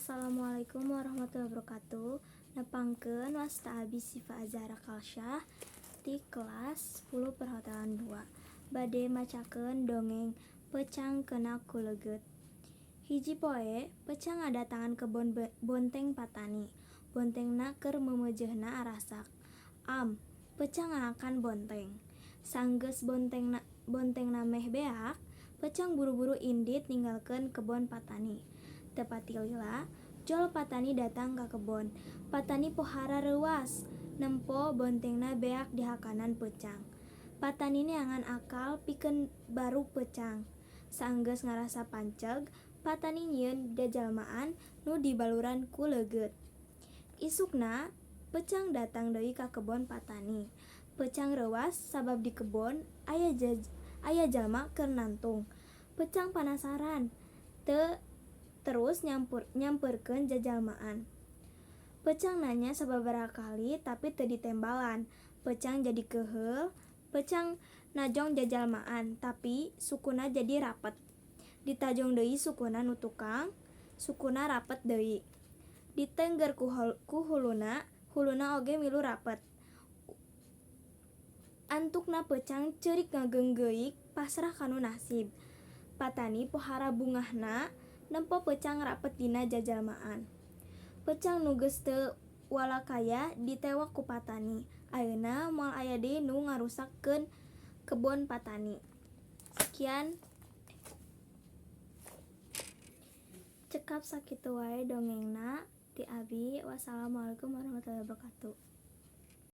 Assalamualaikum warahmatullahi wabarakatuh. Nepangkeun wasta abi Sifa Azhara Kalsyah di kelas 10 perhotelan 2. Bade macakeun dongeng Pecang Kena Kuleget. Hiji poe, Pecang ngadatangan kebon bonteng patani. Bontengna keur memeujeuhna arasak. Pecang ngaakan bonteng. Sanggeus bontengna meh beak, Pecang buru-buru indit ninggalkeun kebon patani. Tepati lila, jol patani datang ka kebon. Patani pohara reuas, nempo bontengna beak di hakanan Pecang. Patani neangan akal pikeun baru Pecang. Saenggeus ngarasa panceg, patani nyieun jajalmaan nu dibaluran ku leugeut. Isukna, Pecang datang deui ka kebon patani. Pecang reuas sabab di kebon aya jalma keur nantung. Pecang panasaran, terus nyamperkeun jajalmaan. Pecang nanya sababaraha kali tapi teu ditembalan. Pecang jadi keheul. Pecang najong jajalmaan tapi sukuna jadi rapet. Ditajong deui sukuna nu tukang, sukuna rapet deui. Ditengger ku huluna, huluna oge milu rapet. Antukna Pecang ceurik ngageunggeuyik pasrah kanu nasib. Patani pohara bungahna nempo Pecang rapet dina jajalmaan. Pecang nu geus teu walakaya ditewak ku patani. Ayeuna moal aya deui nu ngarusakkeun kebon patani. Sekian. Cekap sakitu wae dongengna ti abi. Wassalamualaikum warahmatullahi wabarakatuh.